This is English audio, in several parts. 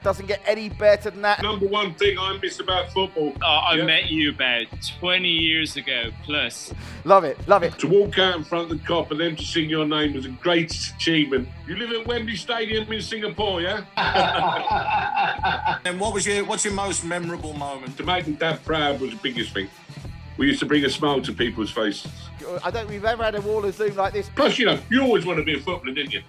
Doesn't get any better than that. Number one thing I miss about football. I met you about 20 years ago plus. Love it, love it. To walk out in front of the Kop and then to sing your name was the greatest achievement. You live at Wembley Stadium in Singapore, yeah? And what's your most memorable moment? To make my dad proud was the biggest thing. We used to bring a smile to people's faces. I don't think we've ever had a wall of Zoom like this. Plus, you always want to be a footballer, didn't you?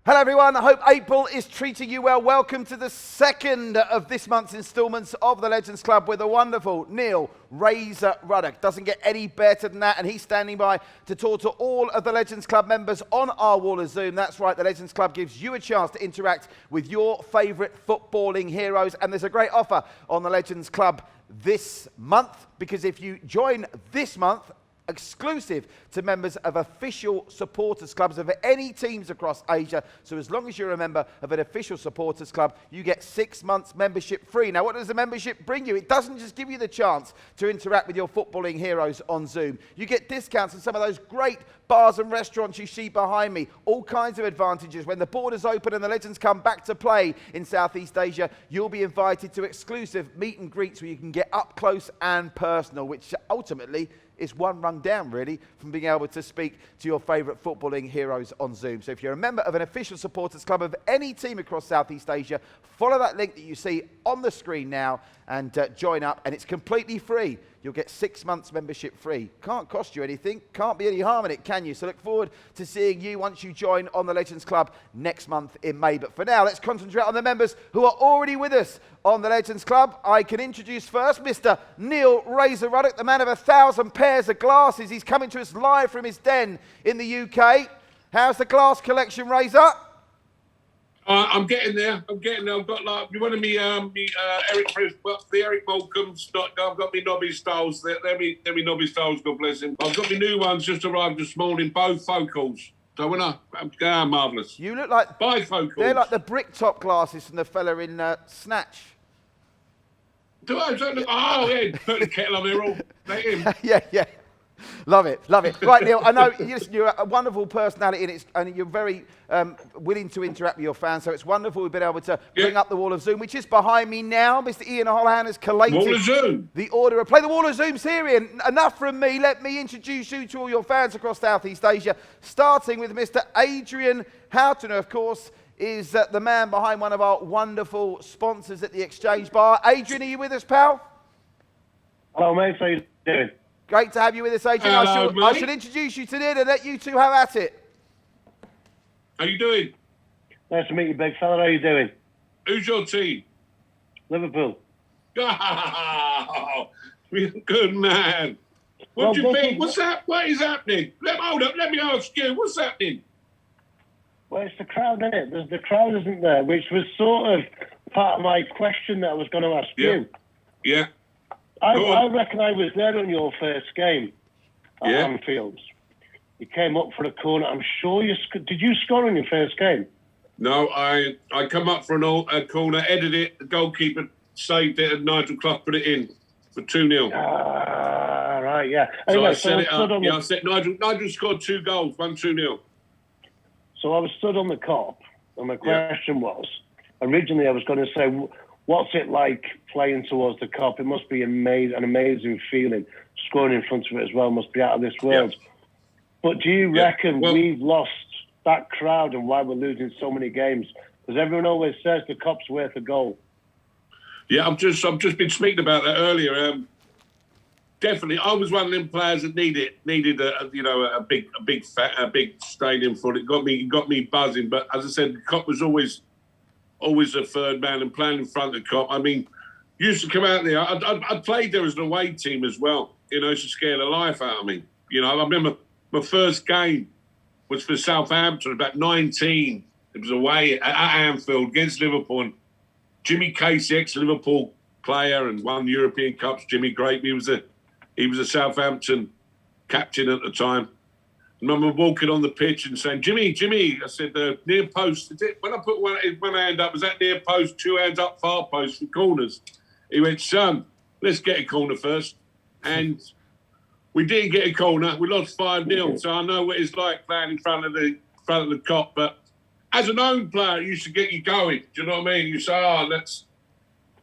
Hello everyone, I hope April is treating you well. Welcome to the second of this month's instalments of the Legends Club with the wonderful Neil Razor Ruddock. Doesn't get any better than that, and he's standing by to talk to all of the Legends Club members on our wall of Zoom. That's right, the Legends Club gives you a chance to interact with your favourite footballing heroes, and there's a great offer on the Legends Club this month, because if you join this month, exclusive to members of official supporters clubs of any teams across Asia. So as long as you're a member of an official supporters club, you get 6 months membership free. Now, what does the membership bring you? It doesn't just give you the chance to interact with your footballing heroes on Zoom. You get discounts on some of those great bars and restaurants you see behind me. All kinds of advantages. When the borders open and the Legends come back to play in Southeast Asia, you'll be invited to exclusive meet and greets where you can get up close and personal, which ultimately is one rung down, really, from being able to speak to your favourite footballing heroes on Zoom. So if you're a member of an official supporters club of any team across Southeast Asia, follow that link that you see on the screen now and join up, and it's completely free. You'll get 6 months membership free. Can't cost you anything, can't be any harm in it, can you? So look forward to seeing you once you join on the Legends Club next month in May. But for now, let's concentrate on the members who are already with us on the Legends Club. I can introduce first Mr. Neil Razor Ruddock, the man of 1,000 pairs of glasses. He's coming to us live from his den in the UK. How's the glass collection, Razor? I'm getting there. I've got one of me, the Eric Malcolm's. I've got me Nobby Styles. They're me Nobby Styles. God bless him. I've got me new ones just arrived this morning. Both focals. So I'm marvellous. You look like bifocals. They're like the brick top glasses from the fella in Snatch. Do I? Oh yeah, put the kettle on there all. Yeah. Love it. Right, Neil, I know you're a wonderful personality and you're very willing to interact with your fans, so it's wonderful we've been able to bring up the Wall of Zoom, which is behind me now. Mr. Ian Holohan has collated Wall of Zoom. The order of play. The Wall of Zoom's here, Ian. Enough from me. Let me introduce you to all your fans across Southeast Asia, starting with Mr. Adrian Houghton, who, of course, is the man behind one of our wonderful sponsors at the Exchange Bar. Adrian, are you with us, pal? Hello, mate. How you doing? Great to have you with us, Adrian. I should introduce you to Ned and let you two have at it. How you doing? Nice to meet you, big fella. How you doing? Who's your team? Liverpool. Oh, good man. What do you think? What is happening? Hold up, let me ask you. What's happening? Well, it's the crowd, isn't it? There's the crowd, isn't there? Which was sort of part of my question that I was going to ask you. Yeah. I reckon I was there on your first game at Anfield. You came up for a corner. I'm sure did you score in your first game? No, I come up for a corner, headed it, the goalkeeper saved it, and Nigel Clough put it in for 2-0. Right, yeah. Anyway, so I set it up. Nigel scored 2 goals, 1-2-0. So I was stood on the Kop, and my question was, originally I was going to say, what's it like playing towards the Kop? It must be an amazing feeling. Scoring in front of it as well must be out of this world. Yeah. But do you reckon we've lost that crowd and why we're losing so many games? Because everyone always says the Kop's worth a goal. Yeah, I've just been speaking about that earlier. Definitely, I was one of them players that needed a big stadium for it. It got me buzzing. But as I said, the Kop was always a third man and playing in front of the Kop. I mean, used to come out there. I played there as an away team as well. Used to scare the life out of me. I remember my first game was for Southampton, about 19. It was away at Anfield against Liverpool. And Jimmy Casey, ex-Liverpool player and won European Cups. Jimmy Grape, he was a Southampton captain at the time. I remember walking on the pitch and saying, Jimmy, I said, near post. When I put one hand up, was that near post, 2 hands up, far post for corners? He went, son, let's get a corner first. And we didn't get a corner. We lost 5-0. So I know what it's like playing in front of the Kop. But as an own player, it used to get you going. Do you know what I mean? You say, oh, that's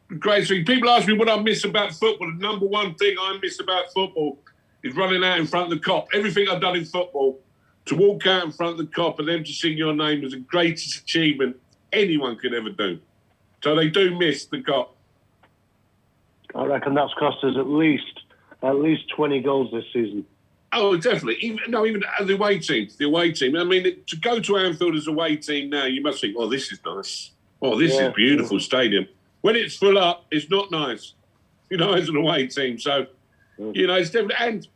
a great thing. People ask me what I miss about football. The number one thing I miss about football is running out in front of the Kop. Everything I've done in football, to walk out in front of the Kop and them to sing your name was the greatest achievement anyone could ever do. So they do miss the Kop. I reckon that's cost us at least 20 goals this season. Oh, definitely. Even the away team. The away team. I mean, to go to Anfield as away team now, you must think, oh, this is nice. Oh, this is a beautiful stadium. When it's full up, it's not nice, as an away team. So, it's definitely. And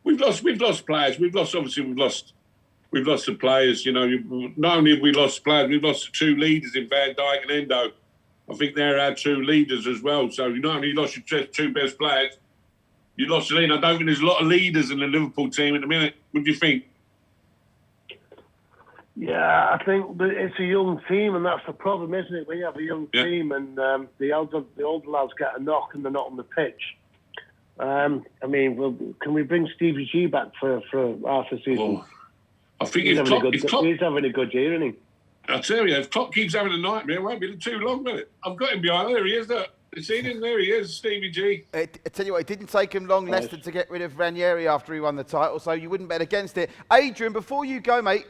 we've lost players. We've lost some players. Not only have we lost players, we've lost the two leaders in Van Dijk and Endo. I think they're our two leaders as well. So you not only lost your two best players, you lost the lead. I don't think there's a lot of leaders in the Liverpool team at the minute. What do you think? Yeah, I think it's a young team, and that's the problem, isn't it? When you have a young team and the older lads get a knock and they're not on the pitch. Can we bring Stevie G back for half a season? Oh, I think he's having a good year, isn't he? I tell you, if Klopp keeps having a nightmare, it won't be too long, will it? I've got him behind. There he is. Look. You seen him? There he is, Stevie G. I tell you what, it didn't take him long, Leicester, to get rid of Ranieri after he won the title, so you wouldn't bet against it. Adrian, before you go, mate,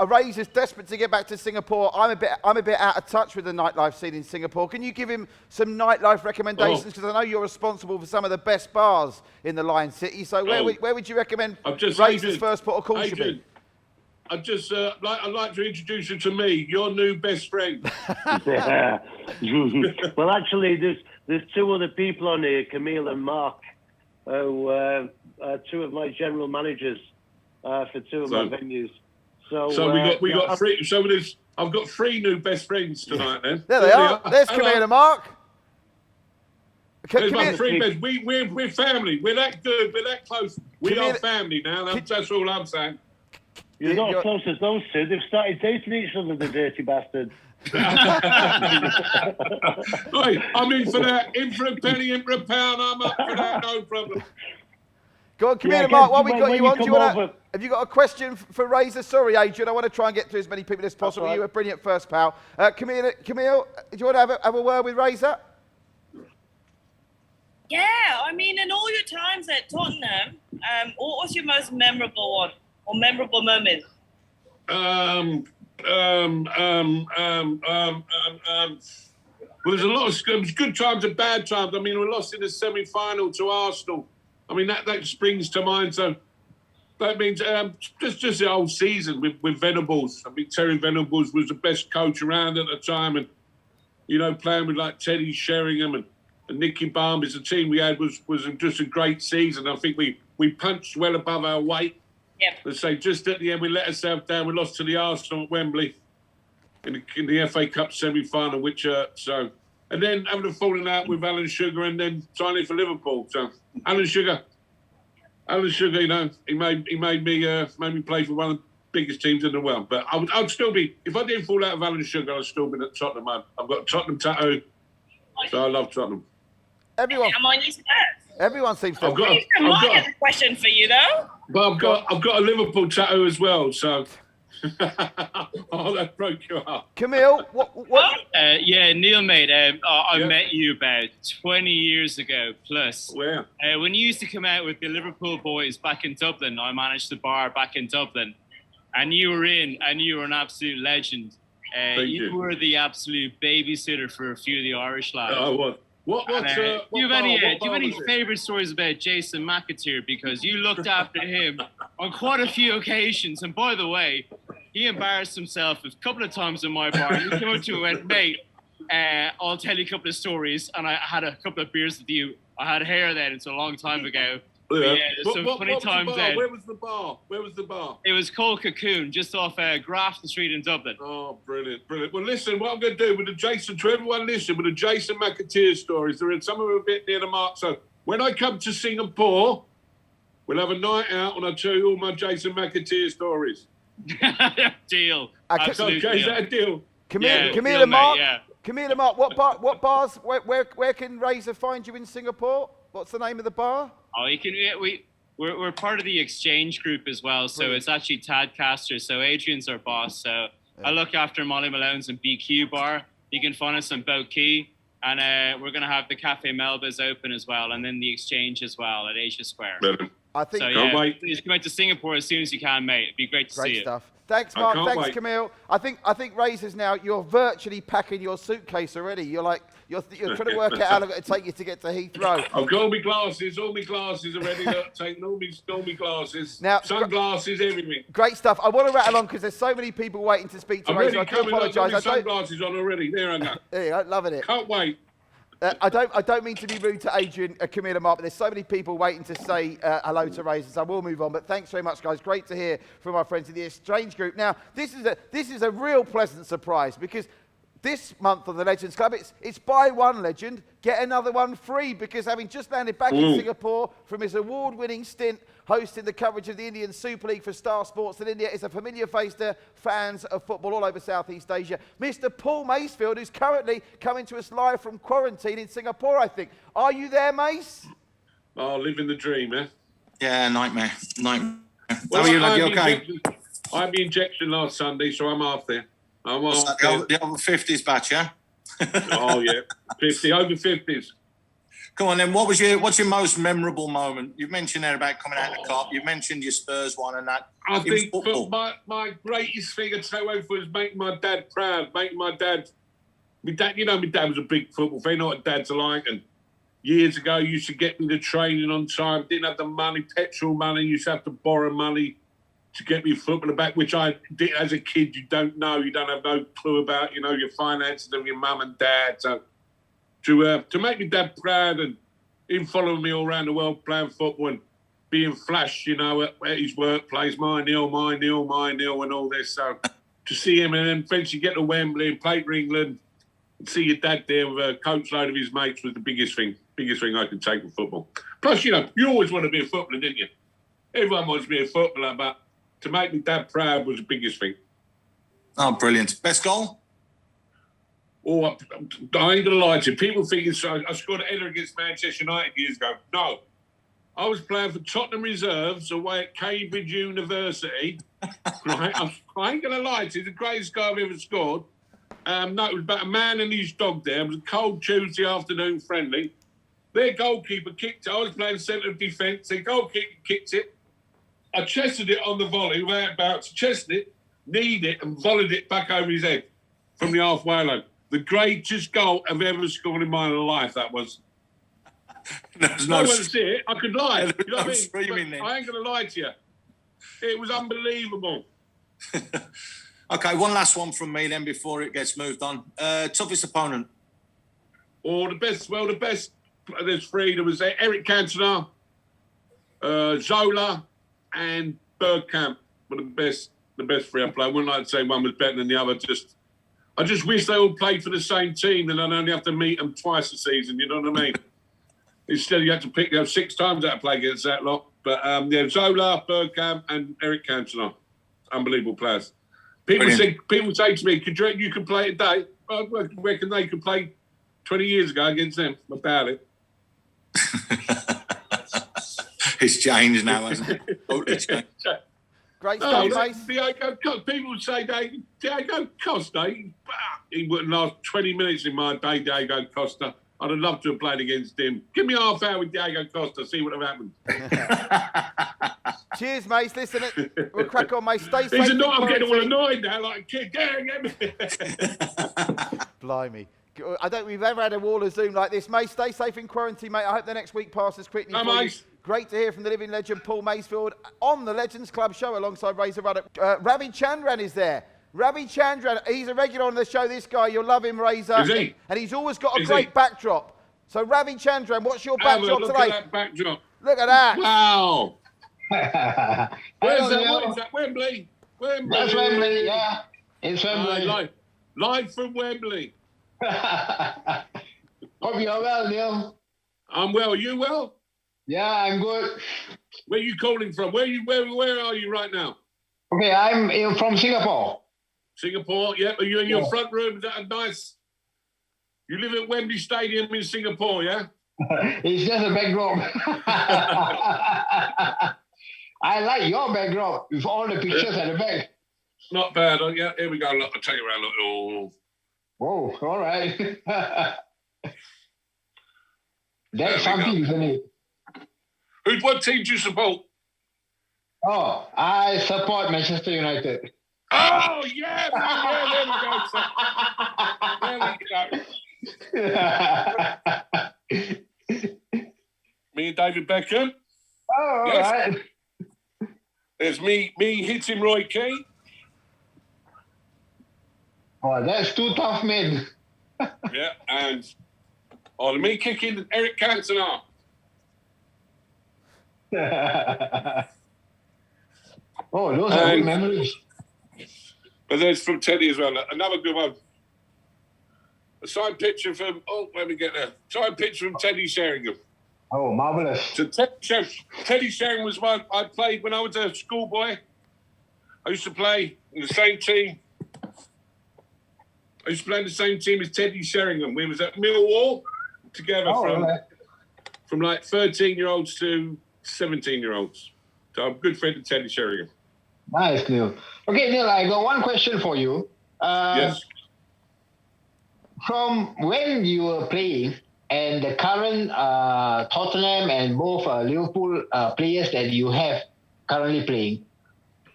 Razor's desperate to get back to Singapore. I'm a bit out of touch with the nightlife scene in Singapore. Can you give him some nightlife recommendations? Because I know you're responsible for some of the best bars in the Lion City. So where would you recommend Razor's first port of call should be? I'd like to introduce you to me, your new best friend. Yeah. Well, actually, there's two other people on here, Camille and Mark, who are two of my general managers for two of my venues. So we got three. So I've got three new best friends tonight. Then there they are. There's Camille and Mark. There's my three best. We're family. We're that good. We're that close. We are family now. That's all I'm saying. You're not as close as those two. They've started dating each other, the dirty bastards. Right, I'm in for that. In for a penny, in for a pound. I'm up for that. No problem. Go on, Camille and Mark, while we got you on, have you got a question for Razor? Sorry, Adrian, I want to try and get to as many people as possible. Right. You were brilliant first, pal. Camille, do you want to have a word with Razor? Yeah, in all your times at Tottenham, what was your most memorable one? Or memorable moment? Well, there's a lot of good times and bad times. We lost in the semi-final to Arsenal. That springs to mind. So that means just the whole season with Venables. Terry Venables was the best coach around at the time, and playing with like Teddy Sheringham and Nicky Barnes, the team we had was just a great season. I think we punched well above our weight. Yep. Let's say just at the end we let ourselves down. We lost to the Arsenal at Wembley in the FA Cup semi-final, which and then having a falling out with Alan Sugar and then signing for Liverpool. So Alan Sugar, he made me play for one of the biggest teams in the world. But I'd still be, if I didn't fall out of Alan Sugar, I'd still be at Tottenham. I've got a Tottenham tattoo, so I love Tottenham. Everyone seems to. I've got a question for you though. But I've got a Liverpool tattoo as well, so oh, that broke your heart. Camille, what? Yeah, Neil, mate. I met you about 20 years ago plus. Where? When you used to come out with the Liverpool boys back in Dublin, I managed the bar back in Dublin, and you were an absolute legend. You were the absolute babysitter for a few of the Irish lads. I was. Do you have any favourite stories about Jason McAteer? Because you looked after him on quite a few occasions. And by the way, he embarrassed himself a couple of times in my bar. He came up to me and went, mate, I'll tell you a couple of stories. And I had a couple of beers with you. I had hair then. It's a long time ago. Yeah, some funny times then. Where was the bar? It was called Cocoon, just off Grafton Street in Dublin. Oh, brilliant. Well, listen, what I'm going to do with the Jason, to everyone listen, with the Jason McAteer stories, there are some of them a bit near the mark. So when I come to Singapore, we'll have a night out and I'll tell you all my Jason McAteer stories. Deal. Okay, is that a deal? Camille and Mark. Camille and Mark, what bars, where can Razor find you in Singapore? What's the name of the bar? Oh, we're part of the exchange group as well. So Brilliant. it's actually Tadcaster. So Adrian's our boss. So I look after Molly Malone's and BQ Bar. You can find us on Boat Key. And we're going to have the Cafe Melba's open as well. And then the exchange as well at Asia Square. I think. So yeah, please come out to Singapore as soon as you can, mate. It'd be great to see you. Great stuff. Thanks, Mark. Thanks, wait. Camille. I think Razor's now. You're virtually packing your suitcase already. You're trying to work out how long it'll take you to get to Heathrow. I've got all my glasses. All my glasses are ready. Look, taking all my glasses. Now, sunglasses, everything. Great stuff. I want to rattle on because there's so many people waiting to speak to I'm Razor. ready. I do Coming. I've got my apologise. sunglasses on already. There I go. There you go. Loving it. Can't wait. I don't mean to be rude to Adrian, Camille and Mark, but there's so many people waiting to say hello to Razor, so I will move on. But thanks very much, guys. Great to hear from our friends in the Exchange Group. Now, this is a real pleasant surprise because this month on the Legends Club, it's buy one legend, get another one free, because having just landed back in Singapore from his award-winning stint hosting the coverage of the Indian Super League for Star Sports in India, is a familiar face to fans of football all over Southeast Asia. Mr. Paul Macefield, who's currently coming to us live from quarantine in Singapore, I think. Are you there, Mace? Oh, living the dream, eh? Yeah, nightmare. Well, How are you, lad? You okay? I had the injection last Sunday, so I'm half there. I'm What's half that, there. the over 50s batch, yeah? Oh, yeah. 50, over 50s. Come on then, what's your most memorable moment? You've mentioned there about coming out of the Cup. You've mentioned your Spurs one and that. I In think football. my greatest thing I'd say was making my dad proud, making my dad, my dad was a big football fan, you know what dads are like, and years ago used to get me to training on time, didn't have the money, petrol money, used to have to borrow money to get me football back, which I did as a kid. You don't know, you don't have no clue about, your finances of your mum and dad. So to make my dad proud and him following me all around the world playing football and being flashed, at his workplace, my nil, and all this. So to see him and then eventually get to Wembley and play for England and see your dad there with a coach load of his mates was the biggest thing I could take from football. Plus, you always want to be a footballer, didn't you? Everyone wants to be a footballer, but to make my dad proud was the biggest thing. Oh, brilliant. Best goal? Oh, I ain't going to lie to you. People think I scored a header against Manchester United years ago. No. I was playing for Tottenham Reserves away at Cambridge University. Right? I ain't going to lie to you. The greatest goal I've ever scored. No, it was about a man and his dog there. It was a cold Tuesday afternoon friendly. Their goalkeeper kicked it. I was playing centre of defence. Their goalkeeper kicked it. I chested it on the volley without bounce. Chested it, kneed it, and volleyed it back over his head from the halfway line. The greatest goal I've ever scored in my life, that was. There's No no one to see it. I could lie. You know what I mean? screaming then. But I ain't going to lie to you. It was unbelievable. Okay, one last one from me then before it gets moved on. Toughest opponent? Or the best, there's three. There was Eric Cantona, Zola, and Bergkamp were the best three I played. I wouldn't like to say one was better than the other. I just wish they all played for the same team and I'd only have to meet them twice a season, you know what I mean? Instead, you have to pick 6 times out to play against that lot. But, Zola, Bergkamp, and Eric Cantona. Unbelievable players. People say to me, you could play today. I reckon they could play 20 years ago against them. About it. It's changed now, hasn't it? Totally changed. Great stuff, Mace. People say Diego Costa, he wouldn't last 20 minutes in my day, Diego Costa. I'd have loved to have played against him. Give me half hour with Diego Costa, see what would have happened. Cheers, Mace. Listen, we'll crack on, Mace. Stay safe. I'm getting all annoyed now, like a kid. Get me. Blimey. I don't think we've ever had a wall of Zoom like this. Mace, stay safe in quarantine, mate. I hope the next week passes quickly. No, for you. Mace. Great to hear from the living legend, Paul Macefield, on the Legends Club show alongside Razor Ruddock. Ravi Chandran is there. Ravi Chandran, he's a regular on the show, this guy. You'll love him, Razor. Is he? And he's always got a great backdrop. So, Ravi Chandran, what's your backdrop look today? At that backdrop. Look at that. Wow. Where's that? Neil. What is that? Wembley? That's Wembley, yeah. It's Wembley. Live from Wembley. Hope you're well, Neil. I'm well. You well? Yeah, I'm good. Where are you calling from? Where are you right now? Okay, I'm from Singapore. Singapore, yeah. Are you in your front room? Is that a nice... You live at Wembley Stadium in Singapore, yeah? It's just a backdrop. I like your backdrop with all the pictures at the back. Not bad. Yeah, here we go. Look, I'll take you around. Look. Oh. Whoa, all right. There we That's something, go. isn't it? What team do you support? Oh, I support Manchester United. Oh, yeah, man, yeah, there we go. Me and David Beckham. Oh, Yes. all right. There's me hitting Roy Keane. Oh, that's too tough, man. Yeah, and me kicking Eric Cantona. Oh, those are good memories. But there's from Teddy as well. Another good one. A signed picture from, let me get there. Signed picture from Teddy Sheringham. Oh, marvelous. So Teddy Sheringham was one I played when I was a schoolboy. I used to play in the same team. I used to play in the same team as Teddy Sheringham. We was at Millwall together from like 13-year-olds to 17-year-olds. So I'm a good friend of Teddy Sheringham. Nice, Neil. Okay, Neil, I got one question for you. Yes. From when you were playing and the current Tottenham and both Liverpool players that you have currently playing,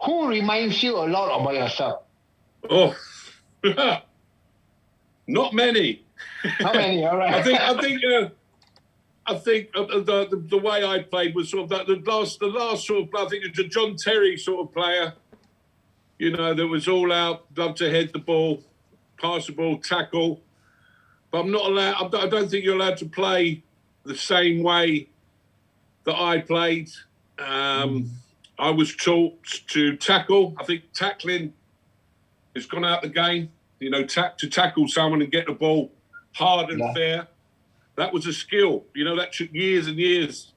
who reminds you a lot about yourself? Oh, not many. Not many, all right. I think the way I played was sort of the last sort of, I think it was a John Terry sort of player, you know, that was all out, loved to head the ball, pass the ball, tackle. But I'm not allowed, I don't think you're allowed to play the same way that I played. I was taught to tackle. I think tackling has gone out the game, you know, to tackle someone and get the ball hard and fair. That was a skill, you know, that took years and years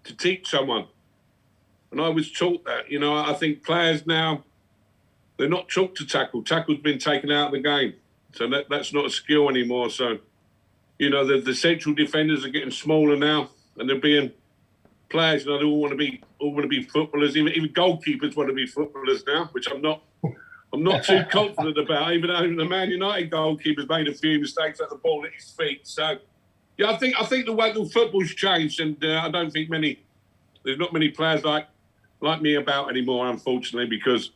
to teach someone. And I was taught that, you know. I think players now, they're not taught to tackle. Tackle's been taken out of the game. So that's not a skill anymore. So, you know, the central defenders are getting smaller now and they're being players, you know, they all want to be footballers. Even goalkeepers want to be footballers now, which I'm not too confident about. Even the Man United goalkeeper's made a few mistakes at the ball at his feet. So, yeah, I think the way the football's changed, and I don't think there's not many players like me about anymore, unfortunately, because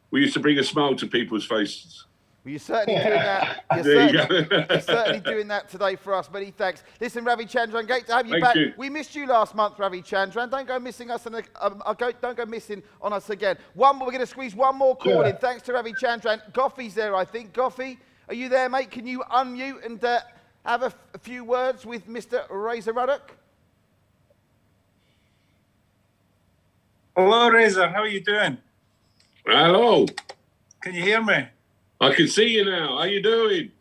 we used to bring a smile to people's faces. Well, you're certainly doing that. You're certainly doing that today for us. Many thanks. Listen, Ravi Chandran, great to have you back. We missed you last month, Ravi Chandran. Don't go missing us. Don't go missing on us again. We're going to squeeze one more call in. Thanks to Ravi Chandran. Goffey's there, I think. Goffey, are you there, mate? Can you unmute and have a few words with Mr. Razor Ruddock? Hello, Razor. How are you doing? Hello. Can you hear me? I can see you now. How you doing?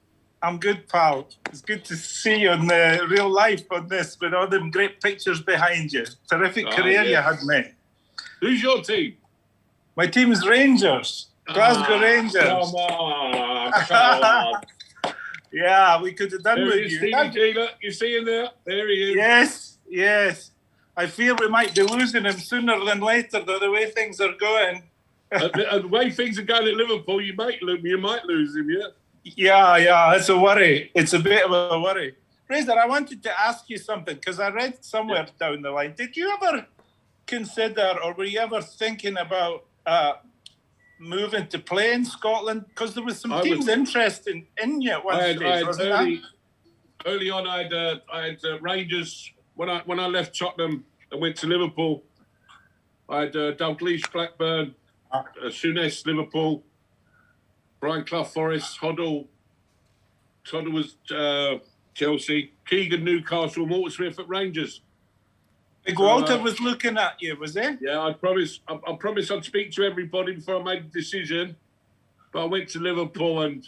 I'm good, pal. It's good to see you in real life on this with all them great pictures behind you. Terrific career you had, mate. Who's your team? My team is Rangers. Glasgow Rangers. Come on. Yeah, we could have done There with he is, you. Stevie G, look, you see him there? There he is. Yes. I fear we might be losing him sooner than later, though, the way things are going. The way things are going at Liverpool, you might lose him, yeah? Yeah, it's a worry. It's a bit of a worry. Razor, I wanted to ask you something, because I read somewhere down the line. Did you ever consider, or were you ever thinking about moving to play in Scotland? Because there was some teams interested in you at one stage, wasn't there? Early on, I had Rangers. When I left Tottenham and went to Liverpool, I had Dalglish, Blackburn, Souness, Liverpool, Brian Clough, Forest, Hoddle was Chelsea, Keegan, Newcastle, Walter Smith at Rangers. Big Walter was looking at you, was he? Yeah, I promised I'd speak to everybody before I made the decision. But I went to Liverpool and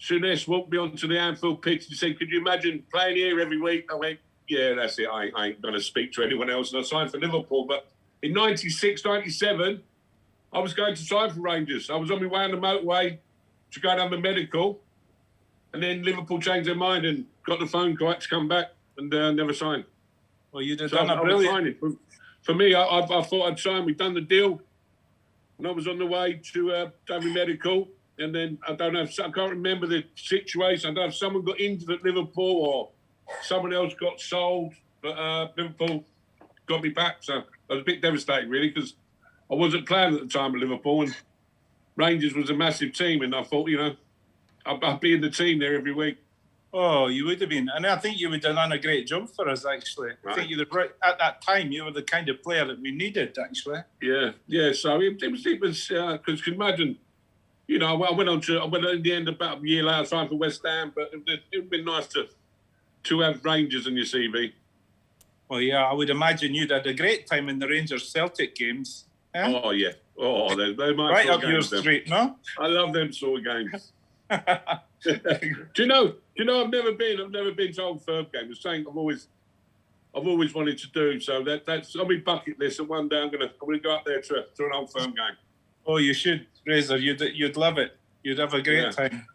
Souness walked me onto the Anfield pitch and said, "Could you imagine playing here every week?" I went, "Yeah, that's it. I ain't going to speak to anyone else." And I signed for Liverpool. But in 96, 97, I was going to sign for Rangers. I was on my way on the motorway to go and have a medical. And then Liverpool changed their mind and got the phone call to come back. and never signed. Well, you'd have So done I a was brilliant. signing. For me, I thought I'd sign. We'd done the deal, and I was on the way to have my medical. And then I can't remember the situation. I don't know if someone got injured at Liverpool or someone else got sold, but Liverpool got me back. So I was a bit devastated, really, because I wasn't playing at the time at Liverpool, and Rangers was a massive team, and I thought, I'd be in the team there every week. Oh, you would have been, and I think you would have done a great job for us. Actually, Right. I think at that time you were the kind of player that we needed. Actually, Yeah. So it was because you can imagine. I went in the end about a year later, signed for West Ham, but it would have been nice to have Rangers in your CV. well, yeah, I would imagine you'd had a great time in the Rangers Celtic games. Eh? Oh yeah. Oh, they might Right up your street, no? I love them sort of games. do you know? I've never been to Old Firm game. It's something I've always wanted to do. So that's on my bucket list. And one day I'm gonna go up there to an Old Firm game. Oh, you should, Razor. You'd love it. You'd have a great time.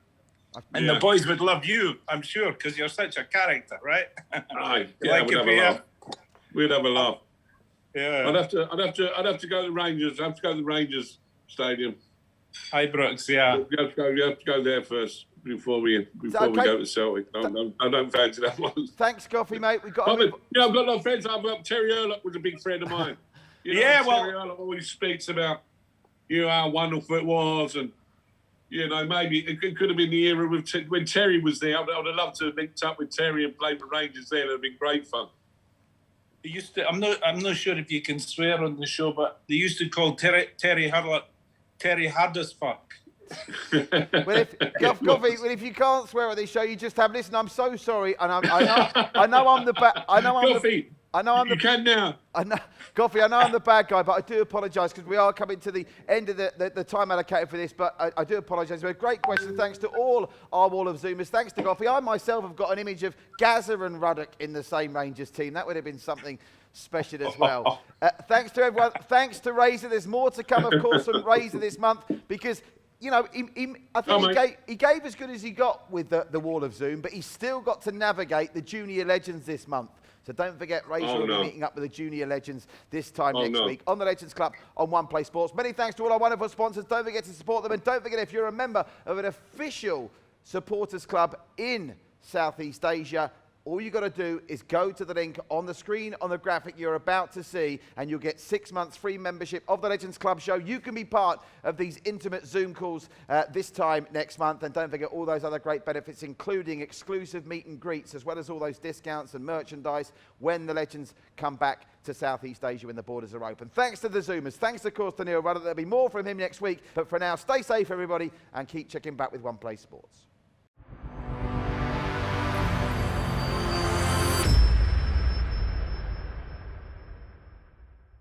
And Yeah. the boys would love you, I'm sure, because you're such a character, right? Aye, Like we'd a have a beer. laugh. We'd have a laugh. Yeah. I'd have to go to the Rangers. I'd have to go to the Rangers Stadium. Ibrox, yeah. You have to go there first before we okay? go to Celtic. I don't fancy that one. Thanks, Goffy, mate. We've got. I've got a lot of friends. Terry Earlock was a big friend of mine. Yeah, Terry Earlock always speaks about how wonderful it was, and maybe it could have been the era when Terry was there. I'd have loved to have linked up with Terry and played for Rangers there. It'd have been great fun. They used to. I'm not sure if you can swear on the show, but they used to call Terry Hurlock Terry hard as fuck. Well, if you can't swear at this show, you just have. Listen, I'm so sorry, and I know I'm the bad. I know I'm Goffy, the. You can now. Goffy, I know I'm the bad guy, but I do apologise because we are coming to the end of the time allocated for this, but I do apologise. We had a great question. Thanks to all our wall of Zoomers. Thanks to Goffy. I myself have got an image of Gaza and Ruddock in the same Rangers team. That would have been something special as well. Thanks to everyone. Thanks to Razor. There's more to come, of course, from Razor this month because, I think he gave as good as he got with the wall of Zoom, but he's still got to navigate the Junior Legends this month. So don't forget, Razor will be meeting up with the Junior Legends this time next week on the Legends Club on One Play Sports. Many thanks to all our wonderful sponsors. Don't forget to support them. And don't forget, if you're a member of an official supporters club in Southeast Asia, all you've got to do is go to the link on the screen on the graphic you're about to see, and you'll get 6 months free membership of the Legends Club show. You can be part of these intimate Zoom calls this time next month. And don't forget all those other great benefits, including exclusive meet and greets, as well as all those discounts and merchandise when the Legends come back to Southeast Asia when the borders are open. Thanks to the Zoomers. Thanks, of course, to Neil Ruddock. There'll be more from him next week. But for now, stay safe, everybody, and keep checking back with One Play Sports.